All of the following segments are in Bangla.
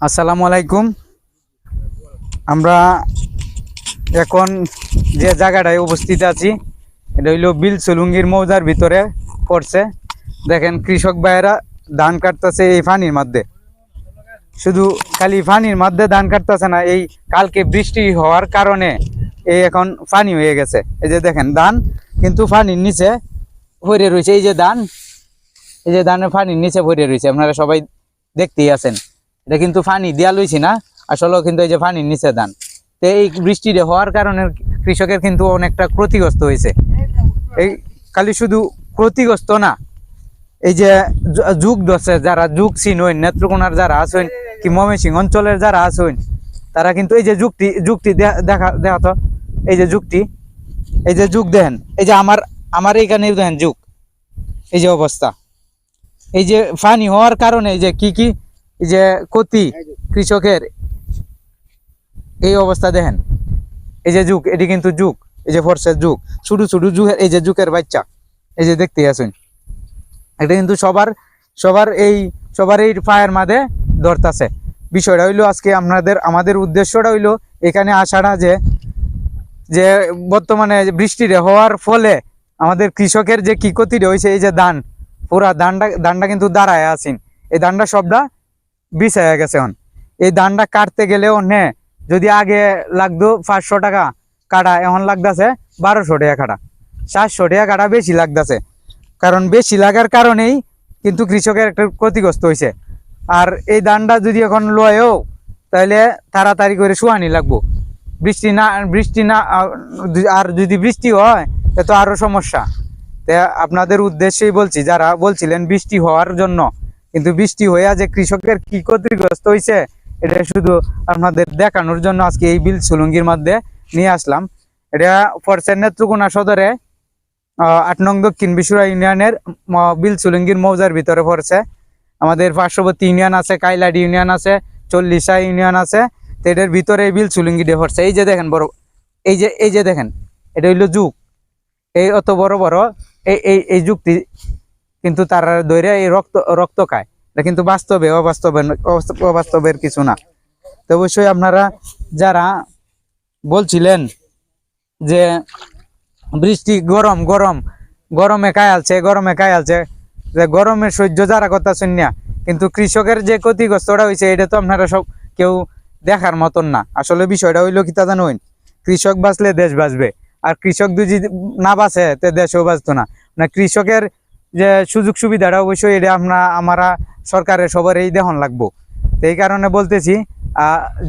আসসালামু আলাইকুম। আমরা এখন যে জায়গাটায় উপস্থিত আছি এটা হইল বিলসুলুঙ্গির মৌজার ভিতরে পড়ছে। দেখেন কৃষক ভাইয়েরা ধান কাটতেছে এই পানির মধ্যে। শুধু খালি পানির মধ্যে ধান কাটতেছে না, এই কালকে বৃষ্টি হওয়ার কারণে এই এখন পানি হয়ে গেছে। এই যে দেখেন ধান কিন্তু পানির নিচে ভরে রয়েছে। এই যে ধান, এই যে ধানের পানির নিচে ভরে রয়েছে, আপনারা সবাই দেখতেই আছেন। এটা কিন্তু পানি দেওয়া লইছি না, আসলে কিন্তু এই যে পানির নিচে ধান। তো এই বৃষ্টিটা হওয়ার কারণে কৃষকের কিন্তু অনেকটা ক্ষতিগ্রস্ত হয়েছে। এই খালি শুধু ক্ষতিগ্রস্ত না, এই যে যুগ ধরছে যারা যুগ চিনইন, নেত্রকোনার যারা আছেন কি ময়মনসিংহ অঞ্চলের যারা আছেন, তারা কিন্তু এই যে যুগটি দেখা তো, এই যে যুগটি, এই যে যুগ দেখেন, এই যে আমার এইখানে দেখেন যুগ, এই যে অবস্থা, এই যে পানি হওয়ার কারণে এই যে কি এই যে ক্ষতি কৃষকের, এই অবস্থা দেখেন। এই যে যুগ, এটি কিন্তু যুগ, এই যে ফরসের যুগ, ছোট ছোট যুগের, এই যে যুগের বাচ্চা, এই যে দেখতে আছেন। এটা কিন্তু সবার এই পায়ের মাঝে ধরতেছে। বিষয়টা হইলো আজকে আমাদের উদ্দেশ্যটা হইলো এখানে আসাটা, যে বর্তমানে বৃষ্টির হওয়ার ফলে আমাদের কৃষকের যে কি ক্ষতিটা হয়েছে। এই যে ধান, পুরা ধানটা কিন্তু দাঁড়ায় আছেন, এই ধানটা সবটা বিছাইয়া গেছে। এখন এই ধানটা কাটতে গেলেও যদি আগে লাগতো 500 টাকা কাটা, এখন লাগতেছে 1200 টাকা কাটা, 700 টাকা কাটা বেশি লাগতেছে। কারণ বেশি লাগার কারণেই কিন্তু কৃষকের একটা ক্ষতিগ্রস্ত হয়েছে। আর এই ধানটা যদি এখন লয়ও, তাহলে তাড়াতাড়ি করে শুয়ানি লাগবো। বৃষ্টি না আর যদি বৃষ্টি হয় তো আরো সমস্যা। আপনাদের উদ্দেশ্যেই বলছি, যারা বলছিলেন বৃষ্টি হওয়ার জন্য, কিন্তু বৃষ্টি হইয়া যে কৃষকের কি ক্ষতিগ্রস্ত হয়েছে এটা শুধু আপনাদের দেখানোর জন্য আজকে এই বিলসুলুঙ্গির মধ্যে নিয়ে আসলাম। এটা পড়ছে নেত্রকোনা সদরে 8 নং দক্ষিণ বিশুরা ইউনিয়নের বিলসুলুঙ্গির মৌজার ভিতরে পড়ছে। আমাদের পার্শ্ববর্তী ইউনিয়ন আছে, কাইলাডি ইউনিয়ন আছে, 40 ইউনিয়ন আছে। তো এটার ভিতরে এই বিলসুলুঙ্গিটা পড়ছে। এই যে দেখেন বড়, এই যে দেখেন, এটা হইলো যুগ। এই অত বড় বড় এই যুগটি কিন্তু তার ধরে এই রক্ত খায়। এটা কিন্তু অবাস্তবের কিছু না। তো অবশ্যই আপনারা যারা বলছিলেন যে বৃষ্টি গরমে খায়ালছে, যে গরমের সহ্য যারা কথা শুনিয়া, কিন্তু কৃষকের যে ক্ষতিগ্রস্তটা হয়েছে এটা তো আপনারা সব কেউ দেখার মতন না। আসলে বিষয়টা হইলো কি তা জানেন, কৃষক বাঁচলে দেশ বাঁচবে, আর কৃষক যদি না বাঁচে তো দেশও বাঁচতো না। মানে কৃষকের যে সুযোগ সুবিধাটা অবশ্যই এটা আমরা সরকারের সবারই দেখন লাগবো। তো এই কারণে বলতেছি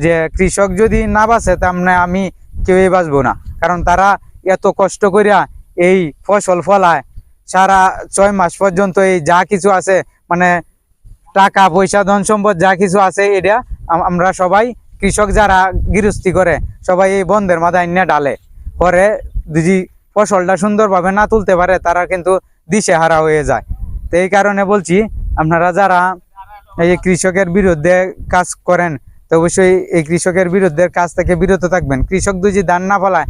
যে কৃষক যদি না বাঁচে তা আমি কেউই বাঁচবো না। কারণ তারা এত কষ্ট করিয়া এই ফসল ফলায়, সারা 6 মাস পর্যন্ত এই যা কিছু আছে, মানে টাকা পয়সা ধন সম্পদ যা কিছু আছে, এটা আমরা সবাই কৃষক যারা গৃহস্থী করে সবাই এই বন্ধের মাথায় নিয়ে ডালে। পরে যদি ফসলটা সুন্দরভাবে না তুলতে পারে, তারা কিন্তু দিশেহারা হয়ে যায়। তো এই কারণে বলছি, আপনারা যারা এই কৃষকের বিরুদ্ধে কাজ করেন, তো অবশ্যই এই কৃষকের বিরুদ্ধে কাজ থেকে বিরত থাকবেন। কৃষক যদি ধান না ফলায়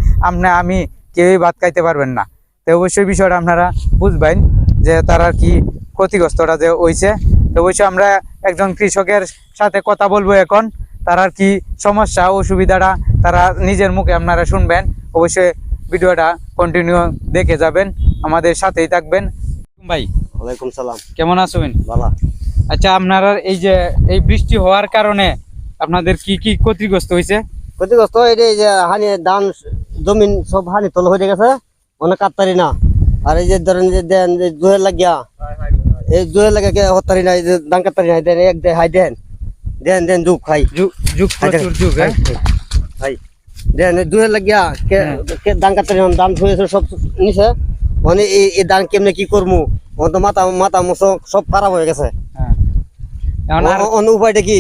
আমি কেউই ভাত খাইতে পারবেন না। তো অবশ্যই বিষয়টা আপনারা বুঝবেন যে তারা কি ক্ষতিগ্রস্তটা যে হয়েছে। তো অবশ্যই আমরা একজন কৃষকের সাথে কথা বলবো এখন, তার কি সমস্যা অসুবিধাটা তারা নিজের মুখে আপনারা শুনবেন। অবশ্যই ভিডিওটা কন্টিনিউ দেখে যাবেন, আমাদের সাথেই থাকবেন। ভাই ওয়ালাইকুম সালাম, কেমন আছেন? ভালো। আচ্ছা, আপনারা এই যে এই বৃষ্টি হওয়ার কারণে আপনাদের কি ক্ষতিগ্রস্ত হয়েছে? ক্ষতিগ্রস্ত এই যে হানি ধান জমিন সব হানি তল হয়ে গেছে, অনেক কাটতারি না। আর এই যে ধরেন যে দেন যে জোহের লাগিয়া, এই জোহের লাগে হতারি না, এই যে ধান কাটতারি না, দেন এক হাই দেন যুগ খাই যুগ ভাই দেন জোহের লাগিয়া ধান কাটতারি ধান হয়েছে সব নিছে। মানে এই ধান কেমনে কি করবো, তো মাথা মশো সব খারাপ হয়ে গেছে। অন্য উপায়টা কি?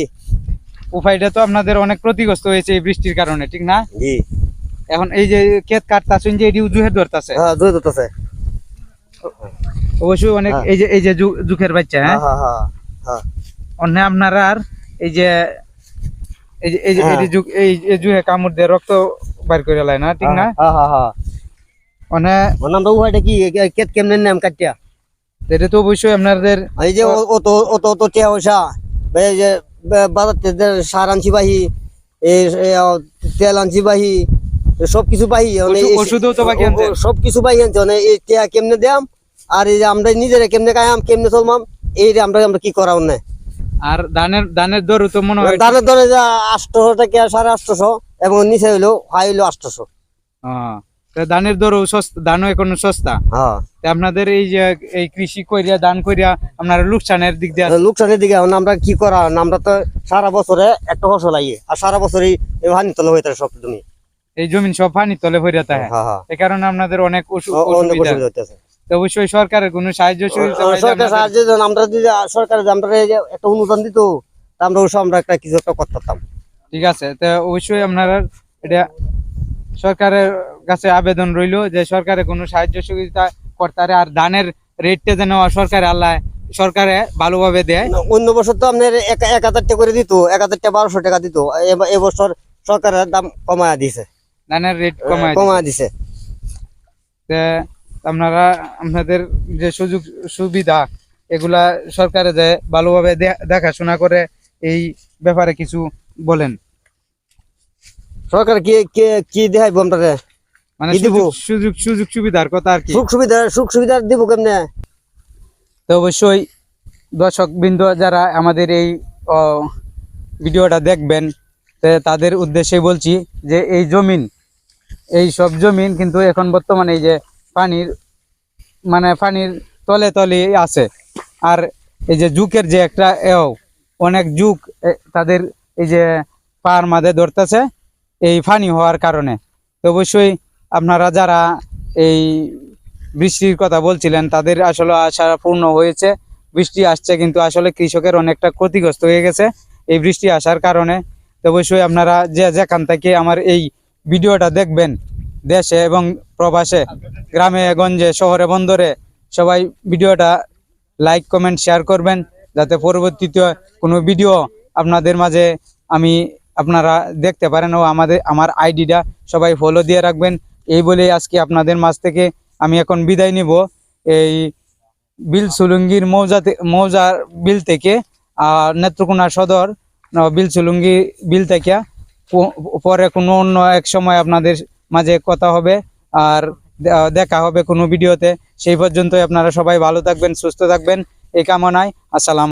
উপায়টা তো আপনাদের অনেক ক্ষতিগ্রস্ত হয়েছে এই বৃষ্টির কারণে, ঠিক না? জি। এখন এই যে ক্ষেত কাটতাছেন যে এটি জুহে ধরতেছে। হ্যাঁ, জুহে ধরতেছে অবশ্যই অনেক। এই যে জুখের বাচ্চা, হ্যাঁ, অন্য আপনারা আর এই যে জুহে কামড় দিয়ে রক্ত বাইর করে লাই না, ঠিক না? অনেক উপায়টা কি ক্ষেত কেমনে নাম কাটিয়া? এটা তো অবশ্যই আপনাদের এই যে অত টিয়া পয়সা, এই যে বাজার থেকে সার আনছি বাহি, তেল আনছি বাহি, সবকিছু বাহি, ওষুধও তো বাকি আনছেন। সবকিছু বাহি আনছে, মানে এই টিয়া কেমনে দেয়াম, আর এই যে আমরা নিজেরা কেমনে খাইয়াম, কেমনে চলমাম, এই যে আমরা আমরা কি করা নাই। আর ধানের দরও তো মনে হয় দানের ধরে যে 800 টাকা, 850, এবং নিচে হইলো হাই হইলো 800। তো ধানের দরও সস্তা, ধানও এখন সস্তা। হ্যাঁ, তো আপনাদের এই যে এই কৃষি কইরা ধান কইরা আপনারা লোকসানের দিক দিয়ে আছেন। লোকসানের দিকে এখন আমরা কি করা, আমরা তো সারা বছরে একটা ফসল আইয়ে, আর সারা বছরই হানি তলে হয়ে থাকে সব তুমি। এই জমিন সব পানি তলে ভরে থাকে, হ্যাঁ, হ্যাঁ, এই কারণে আপনাদের অনেক অনেক অসুবিধা। অসুবিধা হইতেছে। তো অবশ্যই সরকারের কোনো সাহায্য সহযোগিতা পাইলে সরকার আপনাদের- সাহায্য আমরা যদি সরকার আমরা একটা অনুদান দিত, তা আমরা অবশ্য আমরা একটা কিছু একটা করতাম। ঠিক আছে, তো অবশ্যই আপনারা এটা সরকারের কাছে আবেদন রইলো যে সরকারে কোনো সাহায্য সহযোগিতা করতে, আর ধানের রেটটা যেন সরকারে ভালোভাবে দেয়। অন্য বছর তো আপনার 1000 টাকা করে দিত, 1000 টাকা 1200 টাকা দিত, এবছর সরকারের দাম কমায়া দিছে, ধানের রেট কমায়া দিছে। আপনারা আপনাদের যে সুযোগ সুবিধা এগুলা সরকারে যে ভালোভাবে দেখাশোনা করে, এই ব্যাপারে কিছু বলেন। সরকার কি কি কি দেখাইবো আমরা, মানে কি দিব? সুযোগ সুবিধার কথা আর কি। সুখ সুবিধা দিব কেমনে? তো অবশ্যই দর্শক বৃন্দ যারা আমাদের এই ভিডিওটা দেখবেন, তাদের উদ্দেশ্যে বলছি যে এই সব জমিন কিন্তু এখন বর্তমানে এই যে পানির তলে তলে আছে। আর এই যে যুগের যে একটা অনেক যুগ তাদের এই যে পার মাঝে ধরতেছে এই পানি হওয়ার কারণে। তো অবশ্যই আপনারা যারা এই বৃষ্টির কথা বলছিলেন তাদের আসলে আশা পূর্ণ হয়েছে, বৃষ্টি আসছে, কিন্তু আসলে কৃষকের অনেকটা ক্ষতিগ্রস্ত হয়ে গেছে এই বৃষ্টি আসার কারণে। তো অবশ্যই আপনারা যেখান থেকে আমার এই ভিডিওটা দেখবেন, দেশে এবং প্রবাসে, গ্রামে গঞ্জে শহরে বন্দরে, সবাই ভিডিওটা লাইক কমেন্ট শেয়ার করবেন, যাতে পরবর্তীতে কোনো ভিডিও আপনাদের মাঝে আপনারা দেখতে পারেন। ও আমার আইডিটা সবাই ফলো দিয়ে রাখবেন। এই বলেই আজকে আপনাদের মাঝ থেকে আমি এখন বিদায় নিব এই বিল সুলুঙ্গির মৌজার বিল থেকে, নেত্রকোনা সদর বিল সুলুঙ্গি বিল থেকে। পরে কোনো অন্য এক সময় আপনাদের মাঝে কথা হবে আর দেখা হবে কোনো ভিডিওতে। সেই পর্যন্ত আপনারা সবাই ভালো থাকবেন, সুস্থ থাকবেন, এই কামনায়। আসসালাম।